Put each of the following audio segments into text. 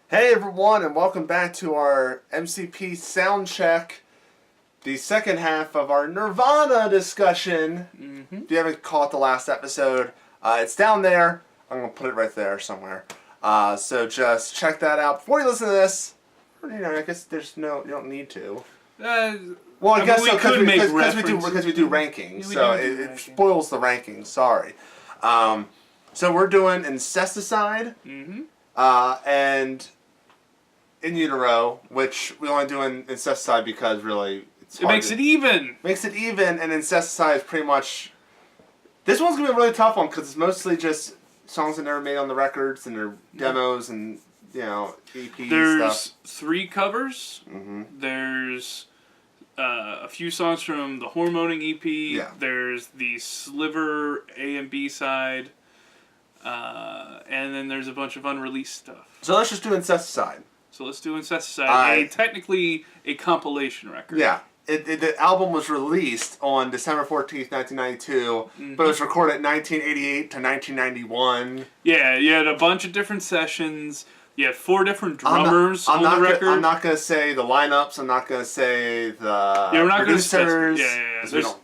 Hey everyone, and welcome back to our MCP Sound Check, the second half of our Nirvana discussion. If you haven't caught the last episode, it's down there. I'm going to put it right there somewhere. So just check that out before you listen to this. I guess you don't need to. Well, I guess so, because we do rankings, so it spoils the rankings. Sorry. So we're doing Incesticide, and In Utero, which we only do in Incesticide because really it makes it even. Makes it even, and Incesticide is pretty much. This one's gonna be a really tough one because it's mostly just songs that never made on the records and their demos and EPs. There's 3 covers. Mm-hmm. There's a few songs from the Hormoning EP. Yeah. There's the Sliver A and B side, and then there's a bunch of unreleased stuff. So let's just do Incesticide. So let's do Incesticide, technically a compilation record. Yeah. The album was released on December 14th, 1992, but it was recorded 1988 to 1991. Yeah, you had a bunch of different sessions. You had 4 different drummers on the record. I'm not going to say the lineups. I'm not going to say the we're not producers.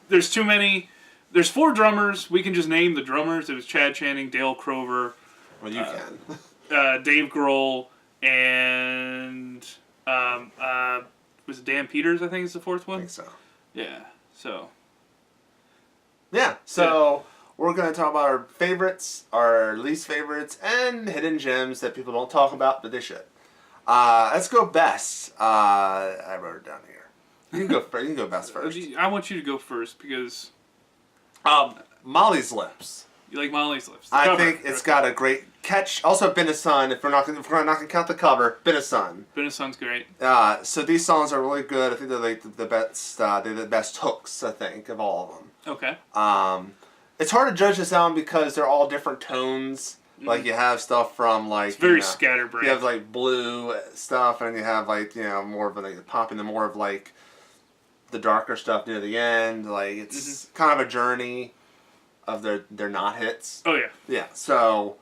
There's too many. There's 4 drummers. We can just name the drummers. It was Chad Channing, Dale Crover. Well, you can. Dave Grohl. And was it Dan Peters? I think is the 4th one. I think so. Yeah. So. Yeah. So we're going to talk about our favorites, our least favorites, and hidden gems that people don't talk about, but they should. Let's go best. I wrote it down here. You can go first. You can go best first. I want you to go first because. Molly's Lips. You like Molly's Lips? I think it's got a great catch. Also, Been a Sun. If we're not going to count the cover, Been a Sun. Been a Sun's great. So these songs are really good. I think they're like the best. They're the best hooks. I think of all of them. Okay. It's hard to judge this album because they're all different tones. Like you have stuff from like it's very scatterbrained. You have like blue stuff, and you have like more of like pop, and then more of like the darker stuff near the end. Like it's kind of a journey of their not hits. Oh yeah. Yeah. So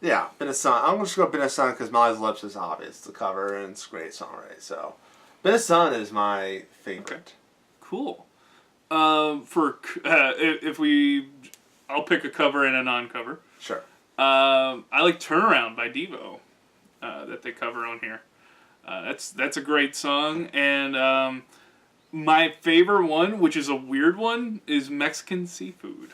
yeah, Been a Sun. I'm just going to go Been a Sun because Molly's Lips is obvious. The cover and it's a great song, right? So Been a Sun is my favorite. Okay. Cool. I'll pick a cover and a non-cover. Sure. I like Turnaround by Devo that they cover on here. That's a great song. And my favorite one, which is a weird one, is Mexican Seafood.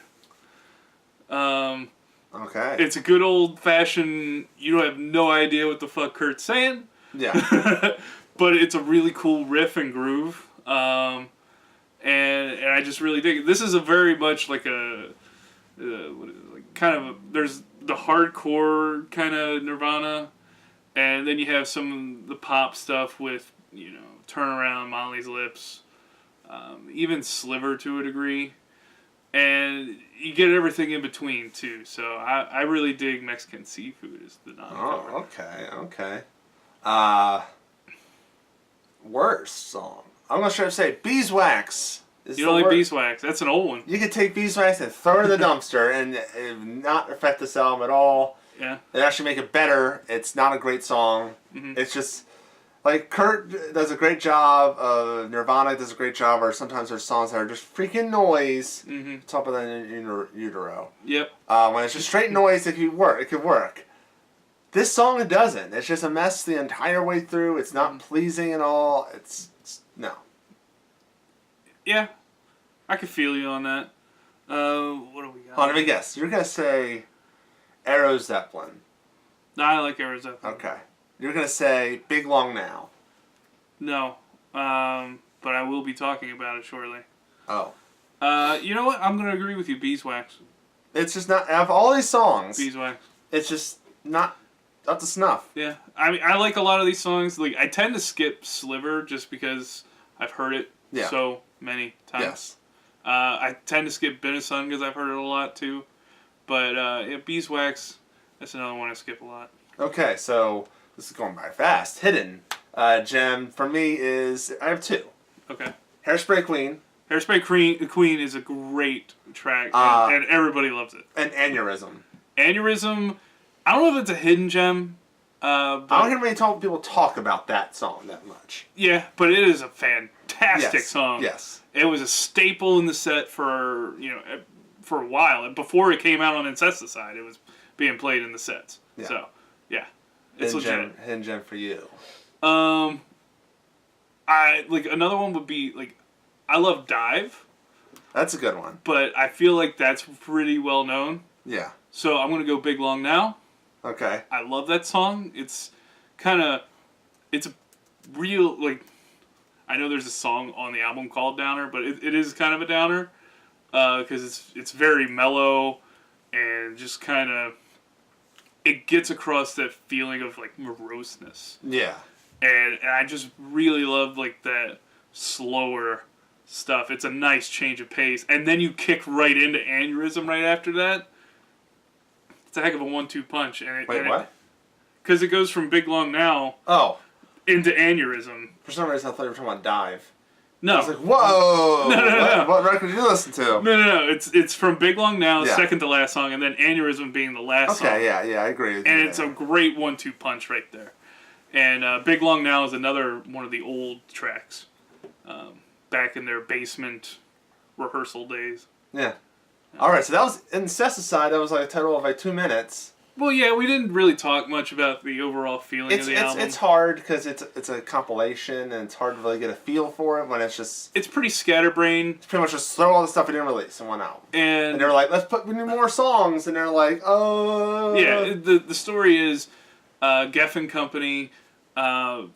Okay. It's a good old-fashioned, you don't have no idea what the fuck Kurt's saying. Yeah. But it's a really cool riff and groove. And I just really dig it. This is a very much like a... there's the hardcore kind of Nirvana, and then you have some of the pop stuff with, Turnaround, Molly's Lips, even Sliver to a degree. And you get everything in between, too. So I really dig Mexican Seafood as the non-cover. Oh, okay. Worst song. I'm going to say Beeswax. You don't like Beeswax? That's an old one. You could take Beeswax and throw it in the dumpster and it would not affect this album at all. Yeah. It actually make it better. It's not a great song. It's just... Like, Kurt does a great job, Nirvana does a great job, or sometimes there's songs that are just freaking noise. Top of that in Utero. Yep. When it's just straight noise, it could work. This song, it doesn't. It's just a mess the entire way through. It's not pleasing at all. It's no. Yeah. I can feel you on that. What do we got? Let me guess. You're going to say Aero Zeppelin. No, I like Aero Zeppelin. Okay. You're going to say Big Long Now. No. But I will be talking about it shortly. Oh. You know what? I'm going to agree with you. Beeswax. It's just not... Out of all these songs... Beeswax. It's just not up to snuff. Yeah. I mean, I like a lot of these songs. Like, I tend to skip Sliver just because I've heard it so many times. Yes. I tend to skip Been a Sun because I've heard it a lot, too. But Beeswax, that's another one I skip a lot. Okay, so... This is going by fast. Hidden gem for me is... I have 2. Okay. Hairspray Queen. Hairspray Queen is a great track, and everybody loves it. And Aneurysm. Aneurysm, I don't know if it's a hidden gem, I don't hear many people talk about that song that much. Yeah, but it is a fantastic song. Yes. It was a staple in the set for a while. Before it came out on Incesticide, it was being played in the sets. Yeah. So, yeah, it's legit. Hidden gem for you. I like another one would be like, I love Dive. That's a good one. But I feel like that's pretty well known. Yeah. So I'm gonna go Big Long Now. Okay. I love that song. It's a real, like, I know there's a song on the album called Downer, but it is kind of a downer because it's very mellow and just kind of, it gets across that feeling of like moroseness. Yeah. And I just really love like that slower stuff. It's a nice change of pace, and then you kick right into Aneurysm right after that. It's a heck of a 1-2 punch. Wait, what? Because it goes from Big Long Now into Aneurysm. For some reason, I thought you were talking about Dive. No. I was like, whoa! No. What record did you listen to? No. It's from Big Long Now, second to last song, and then Aneurysm being the last song. Okay, yeah, I agree with you. And it's a great 1-2 punch right there. And Big Long Now is another one of the old tracks. Back in their basement rehearsal days. Yeah. Alright, so that was Incesticide. That was like a total of like 2 minutes. Well, yeah, we didn't really talk much about the overall feeling of the album. It's hard because it's a compilation and it's hard to really get a feel for it when it's just... It's pretty scatterbrained. It's pretty much just throw all the stuff we didn't release in one album. And they're like, we need more songs. And they're like, oh... Yeah, the story is Geffen Company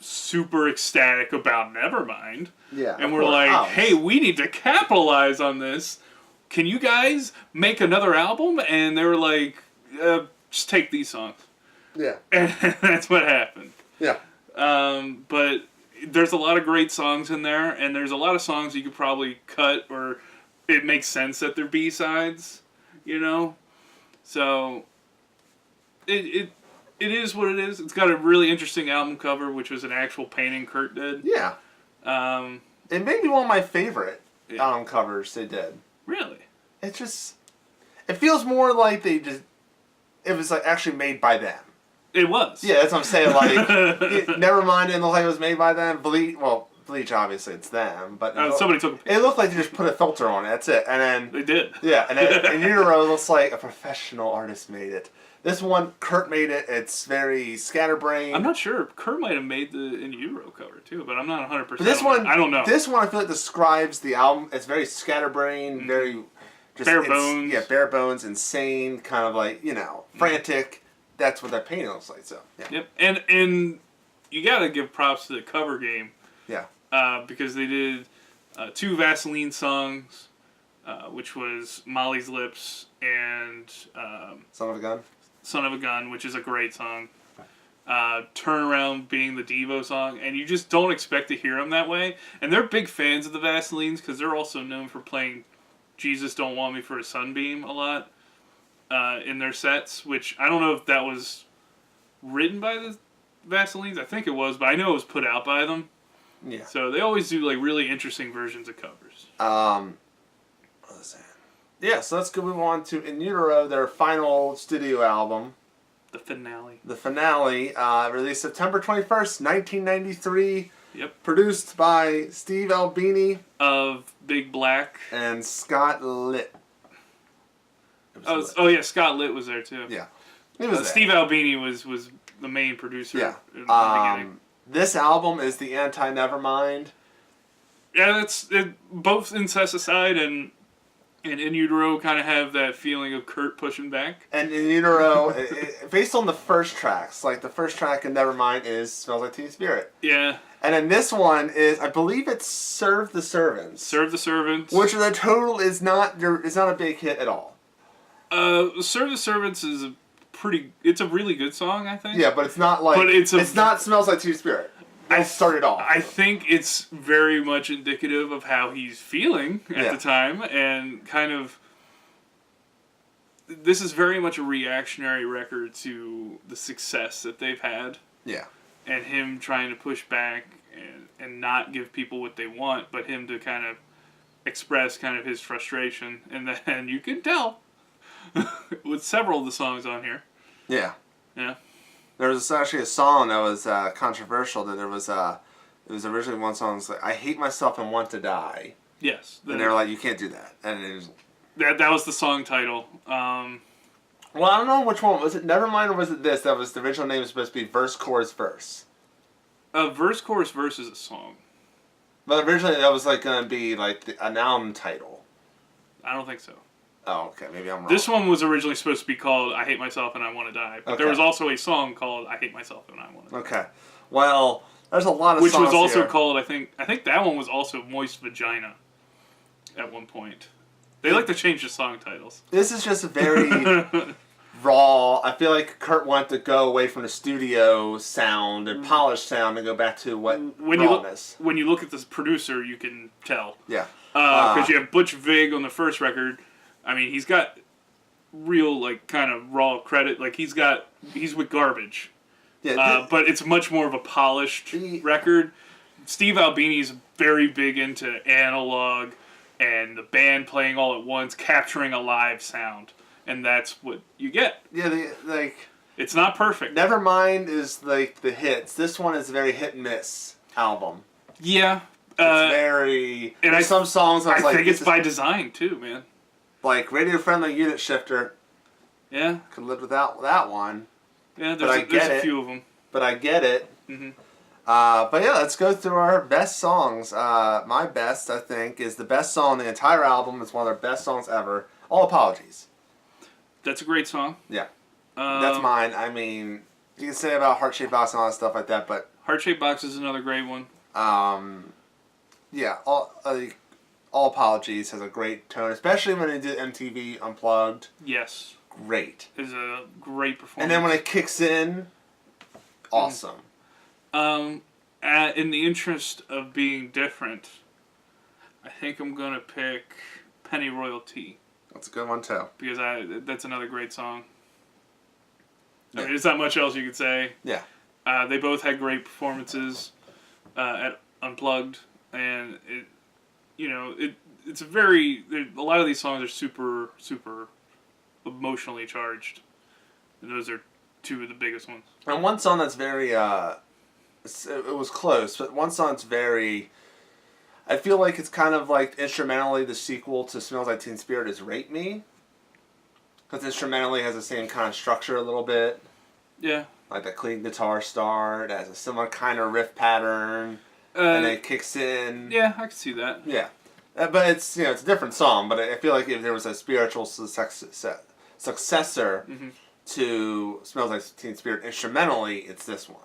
super ecstatic about Nevermind. Yeah. And we're like, hey, we need to capitalize on this. Can you guys make another album? And they were like, just take these songs. Yeah. And that's what happened. Yeah. But there's a lot of great songs in there, and there's a lot of songs you could probably cut, or it makes sense that they're B-sides, you know? So, it is what it is. It's got a really interesting album cover, which was an actual painting Kurt did. Yeah. It may be one of my favorite album covers they did. Really? It feels more like it was like actually made by them. It was. Yeah, that's what I'm saying. Like, Nevermind didn't look like it was made by them. Bleach, obviously it's them, but somebody took. It looked like they just put a filter on it. That's it, and then they did. Yeah, and then Utero looks like a professional artist made it. This one, Kurt made it. It's very scatterbrained. I'm not sure. Kurt might have made the In Utero cover too, but I'm not 100%. But this one, I don't know. This one, I feel like describes the album. It's very scatterbrained, very just bare bones. Yeah, bare bones, insane, kind of like frantic. That's what that painting looks like. So yeah. Yep, and you gotta give props to the cover game. Yeah. Because they did 2 Vaseline songs, which was Molly's Lips and Son of a Gun. Son of a Gun, which is a great song. Turnaround being the Devo song, and you just don't expect to hear them that way. And they're big fans of the Vaselines because they're also known for playing Jesus Don't Want Me for a Sunbeam a lot in their sets, which I don't know if that was written by the Vaselines. I think it was, but I know it was put out by them. Yeah. So they always do like really interesting versions of covers. What was that? Yeah, so let's go move on to In Utero, their final studio album. The finale. The finale, released September 21st, 1993. Yep. Produced by Steve Albini. Of Big Black. And Scott Litt. Oh yeah, Scott Litt was there too. Yeah. He was Steve Albini was the main producer in the beginning. This album is the anti-Nevermind. Yeah, both Incesticide and In Utero kind of have that feeling of Kurt pushing back. And In Utero, based on the first tracks, like the first track in Nevermind is Smells Like Teen Spirit. Yeah. And then this one is, I believe it's Serve the Servants. Serve the Servants. Which the total is not a big hit at all. Serve the Servants is it's a really good song, I think. Yeah, but it's not like, it's not Smells Like Teen Spirit. I started off. I think it's very much indicative of how he's feeling at the time, and kind of, this is very much a reactionary record to the success that they've had. Yeah. And him trying to push back and not give people what they want, but him to kind of express kind of his frustration. And then you can tell with several of the songs on here. Yeah. Yeah. There was actually a song that was controversial. That it was originally one song that was like, "I hate myself and want to die." Yes. And they were like, "You can't do that." And it was that was the song title. Well, I don't know which one was it. Nevermind, or was it this? That was the original name was supposed to be verse, chorus, verse. Verse, chorus, verse is a song. But originally that was like gonna be like an album title. I don't think so. Oh, okay, maybe I'm wrong. This one was originally supposed to be called "I Hate Myself and I Want to Die," but there was also a song called "I Hate Myself and I Want to Die." Okay, well, there's a lot of which songs was also here. called I think that one was also "Moist Vagina" at one point. They like to change the song titles. This is just a very raw. I feel like Kurt wanted to go away from the studio sound and polished sound and go back to what rawness. When you look at this producer, you can tell. Yeah. Because you have Butch Vig on the first record. I mean, he's got real, like, kind of raw credit. Like, he's with Garbage. Yeah. But it's much more of a polished record. Steve Albini's very big into analog and the band playing all at once, capturing a live sound. And that's what you get. Yeah, it's not perfect. Nevermind is like the hits. This one is a very hit and miss album. Yeah. It's very... And some songs I think it's by design, too, man. Like Radio Friendly Unit Shifter. Yeah. Could live without that one. Yeah, there's a few of them. But I get it. Mm-hmm. But yeah, let's go through our best songs. My best, I think, is the best song on the entire album. It's one of their best songs ever. All Apologies. That's a great song. Yeah. That's mine. I mean, you can say about Heart Shaped Box and all that stuff like that, but... Heart Shaped Box is another great one. Yeah, All Apologies has a great tone, especially when they did MTV Unplugged. Yes. Great. It's a great performance. And then when it kicks in, awesome. In the interest of being different, I think I'm going to pick Penny Royalty. That's a good one, too. Because that's another great song. Yeah. I mean, there's not much else you could say. Yeah. They both had great performances at Unplugged, and it's a very... A lot of these songs are super, super emotionally charged. And those are two of the biggest ones. And one song that's very... it was close, but one song that's very... I feel like it's kind of like instrumentally the sequel to Smells Like Teen Spirit is Rape Me. Because instrumentally has the same kind of structure a little bit. Yeah. Like the clean guitar start, it has a similar kind of riff pattern, and it kicks in. Yeah, I can see that. Yeah. But it's it's a different song, but I feel like if there was a spiritual successor to Smells Like Teen Spirit instrumentally, it's this one.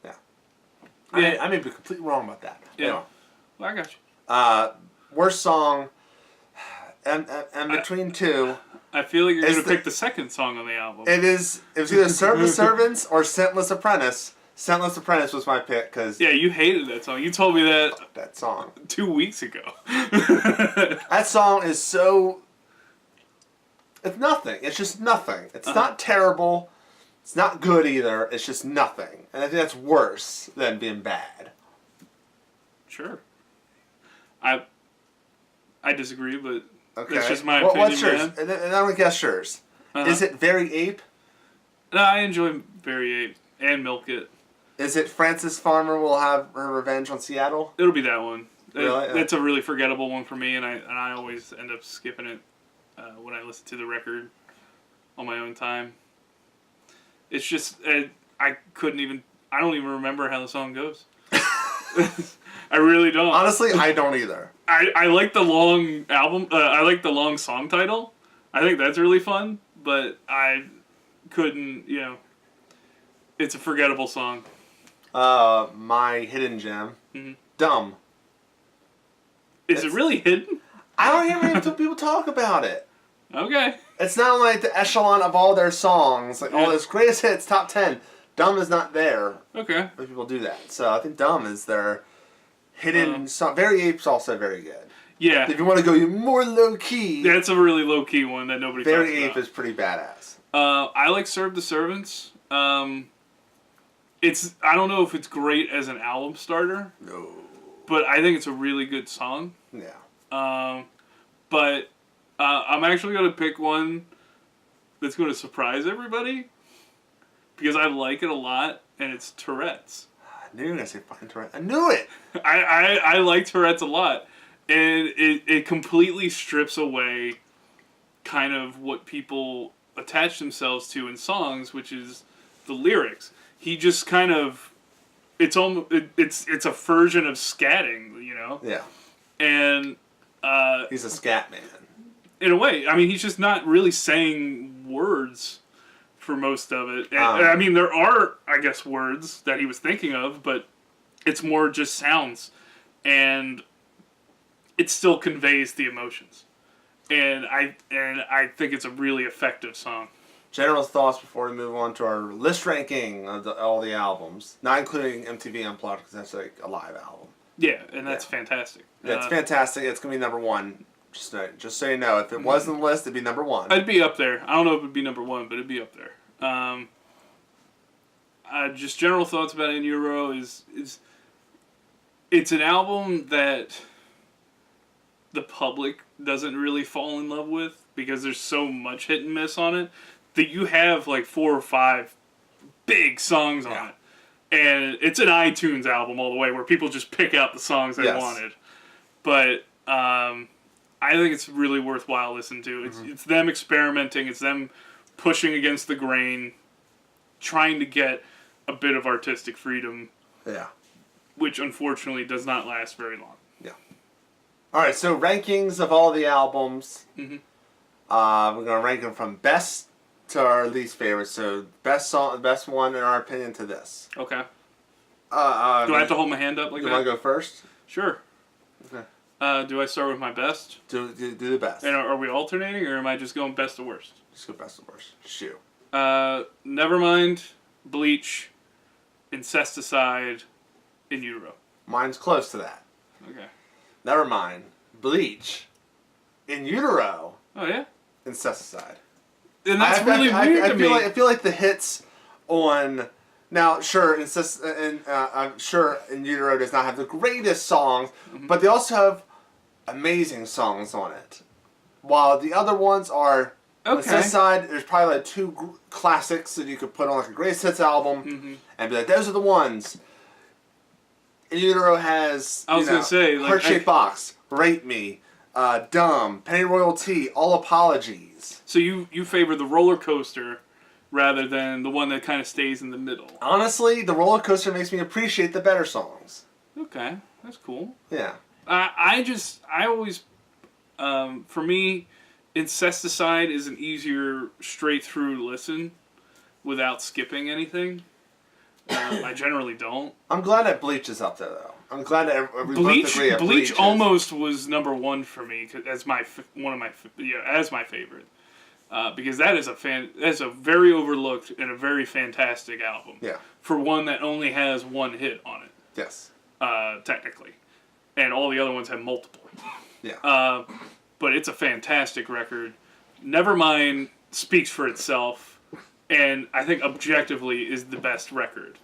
Yeah. I may be completely wrong about that. Yeah. Anyway. Well, I got you. Worst song, and between two. I feel like you're going to pick the second song on the album. It was either Serve the Servants or Scentless Apprentice. Scentless Apprentice was my pick because... Yeah, you hated that song. You told me that song 2 weeks ago. That song is so... It's nothing. It's just nothing. It's not terrible. It's not good either. It's just nothing. And I think that's worse than being bad. Sure. I disagree, but okay. That's just my opinion, what's yours? man. And I want to guess yours. Is it Very Ape? No, I enjoy Very Ape and Milk It. Is it Frances Farmer Will Have Her Revenge on Seattle? It'll be that one. Really? That's a really forgettable one for me, and I always end up skipping it when I listen to the record on my own time. It's just I don't even remember how the song goes. I really don't. Honestly, I don't either. I like the long album. I like the long song title. I think that's really fun, but I couldn't. It's a forgettable song. My hidden gem, Dumb. Is it really hidden? I don't hear many people talk about it. Okay. It's not like the echelon of all their songs, like all those greatest hits, top 10. Dumb is not there. Okay. When people do that, so I think Dumb is their hidden song. Very Ape's also very good. Yeah. If you want to go more low key, that's a really low key one that nobody talks about. Very Ape is pretty badass. I like Serve the Servants. I don't know if it's great as an album starter. No. But I think it's a really good song. Yeah. But I'm actually going to pick one that's going to surprise everybody. because I like it a lot, and it's Tourette's. I knew you were going to say fucking Tourette's. I knew it! I like Tourette's a lot. And it completely strips away kind of what people attach themselves to in songs, which is the lyrics. He just kind of... It's a version of scatting, you know? Yeah. And... he's a scat man. In a way. I mean, he's just not really saying words for most of it. And, I mean, there are, I guess, words that he was thinking of, but it's more just sounds. And it still conveys the emotions. And I think it's a really effective song. General thoughts before we move on to our list ranking of all the albums, not including MTV Unplugged, because that's like a live album. Yeah, and that's fantastic. Yeah, it's fantastic. It's going to be number one. Just so you know, if it was on the list, it'd be number one. It'd be up there. I don't know if it'd be number one, but it'd be up there. Just general thoughts about In Utero is it's an album that the public doesn't really fall in love with because there's so much hit and miss on it that you have like 4 or 5 big songs on it. And it's an iTunes album all the way where people just pick out the songs they wanted. But I think it's really worthwhile listening to. It's them experimenting. It's them pushing against the grain, trying to get a bit of artistic freedom. Yeah. Which unfortunately does not last very long. Yeah. All right, so rankings of all the albums. Mm-hmm. We're going to rank them from best to our least favorite. So best song, best one in our opinion to this. Okay. Do I have to hold my hand up like that? You want to go first? Sure. Okay. Do I start with my best? Do the best. And are we alternating, or am I just going best to worst? Just go best to worst. Shoot. Nevermind, Bleach, Incesticide, In Utero. Mine's close to that. Okay. Nevermind, Bleach, In Utero, Oh yeah. Incesticide. And that's really weird to me. I feel like the hits on... Now, sure, I'm sure In Utero does not have the greatest songs, but they also have amazing songs on it. While the other ones are... Incesticide, there's probably like 2 classics that you could put on like a greatest hits album, and be like, those are the ones. In Utero has, gonna say, like, Heart-Shaped Box, Rape Me, Dumb, Penny Royalty, All Apologies. So you favor the roller coaster rather than the one that kind of stays in the middle. Honestly, the roller coaster makes me appreciate the better songs. Okay, that's cool. Yeah. I always, for me, Incesticide is an easier straight through listen without skipping anything. I generally don't. I'm glad that Bleach is up there, though. I'm glad that we both agree that Bleach almost was number 1 for me as my favorite. Because that is that's a very overlooked and a very fantastic album. Yeah. For one that only has 1 hit on it. Yes. Technically, and all the other ones have multiple. Yeah. But it's a fantastic record. Nevermind speaks for itself, and I think objectively is the best record.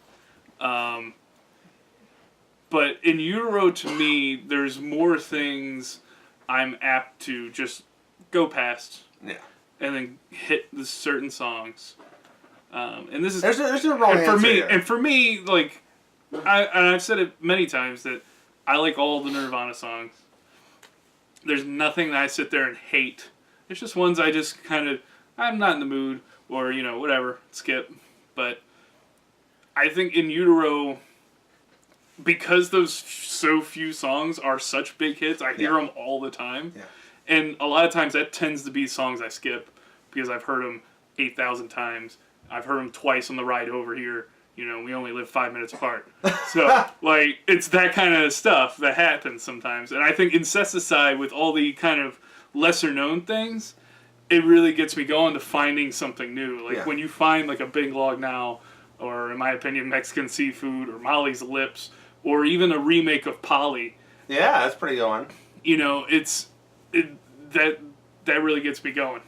But In Utero, to me, there's more things I'm apt to just go past. Yeah. And then hit the certain songs. And this is there's no wrong answer here. And for me, like, I've said it many times that I like all the Nirvana songs. There's nothing that I sit there and hate. There's just ones I just kind of, I'm not in the mood, or, whatever, skip. But I think In Utero, because those so few songs are such big hits, I hear them all the time. Yeah. And a lot of times that tends to be songs I skip because I've heard them 8,000 times. I've heard them twice on the ride over here. We only live 5 minutes apart. So, like, it's that kind of stuff that happens sometimes. And I think Incesticide, with all the kind of lesser-known things, it really gets me going to finding something new. Like, when you find, like, a Big Log Now, or, in my opinion, Mexican Seafood, or Molly's Lips, or even a remake of Polly. Yeah, that's pretty good one. That really gets me going.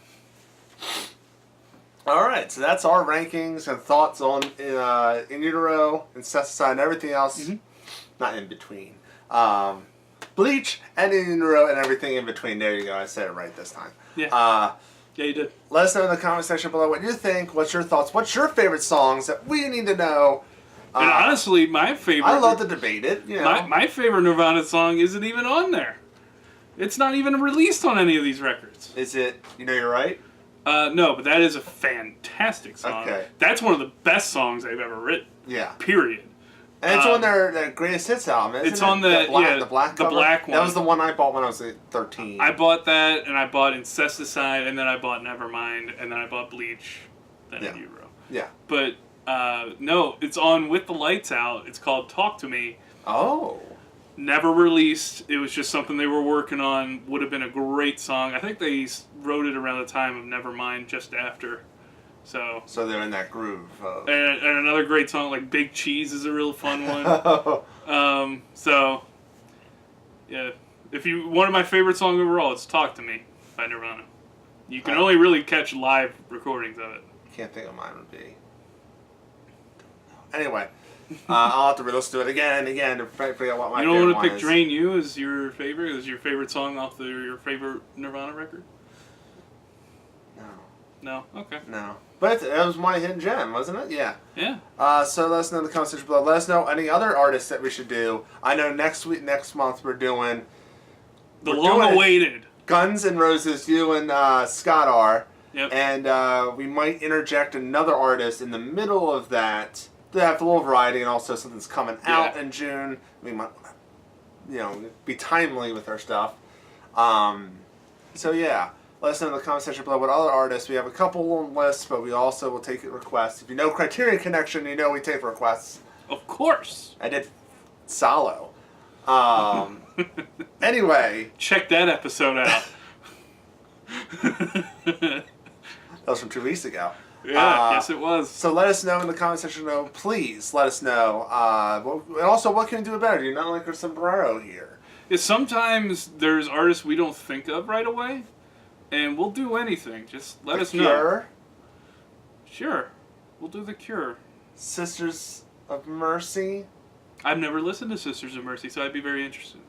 All right, so that's our rankings and thoughts on In Utero, Incesticide, and everything else. Not in between. Bleach and In Utero and everything in between. There you go. I said it right this time. Yeah. Yeah, you did. Let us know in the comment section below what you think. What's your thoughts? What's your favorite songs that we need to know? And honestly, my favorite... I love to debate it. You know. My favorite Nirvana song isn't even on there. It's not even released on any of these records. Is it You Know You're Right? No, but that is a fantastic song. Okay. That's one of the best songs they've ever written. Yeah. Period. And it's on their greatest hits album, isn't it? It's on the black cover? black one. That was the one I bought when I was 13. I bought that, and I bought Incesticide, and then I bought Nevermind, and then I bought Bleach, then Utero. Yeah. But no, it's on With the Lights Out. It's called Talk to Me. Oh. Never released. It was just something they were working on. Would have been a great song. I think they wrote it around the time of Nevermind, just after. So they're in that groove. And another great song like Big Cheese is a real fun one. So yeah, one of my favorite songs overall, it's Talk to Me by Nirvana. You can only really catch live recordings of it. Can't think of mine would be. Anyway, I'll have to re-listen to it again and again to figure out what my favorite one is. You don't want to pick Drain You as your favorite? As your favorite song off your favorite Nirvana record? No? Okay. No. But it was my hidden gem, wasn't it? Yeah. Yeah. So let us know in the comment section below. Let us know any other artists that we should do. I know next month we're doing... The long-awaited. Guns N' Roses, you and Scott are. Yep. And we might interject another artist in the middle of that to have a little variety, and also something's coming out in June. We might, be timely with our stuff. So yeah. Let us know in the comment section below what other artists. We have a couple on lists, but we also will take requests. If you know Criterion Connection, you know we take requests. Of course. I did Solo. Anyway. Check that episode out. That was from 2 weeks ago. Yeah, yes it was. So let us know in the comment section below. Please let us know. And also, what can we do about it? Do you not like our sombrero here? Yeah, sometimes there's artists we don't think of right away. And we'll do anything. Just let us know. Cure? Sure. We'll do The Cure. Sisters of Mercy? I've never listened to Sisters of Mercy, so I'd be very interested.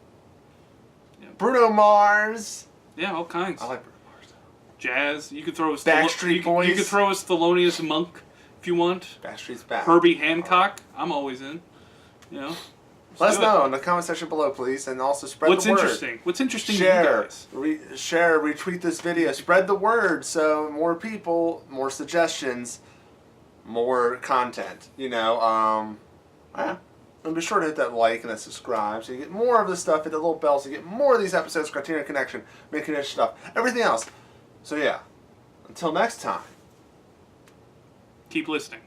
Yeah. Bruno Mars? Yeah, all kinds. I like Bruno Mars. Jazz. You could throw a Backstreet Boys? You could throw a Thelonious Monk if you want. Backstreet's back. Herbie Hancock. I'm always in. Let us know in the comment section below, please, and also spread the word. What's interesting Share, to you guys? Share, retweet this video. Spread the word so more people, more suggestions, more content. Yeah. And be sure to hit that like and that subscribe so you get more of this stuff. Hit the little bell so you get more of these episodes, Criterion Connection, Making It stuff, everything else. So yeah, until next time. Keep listening.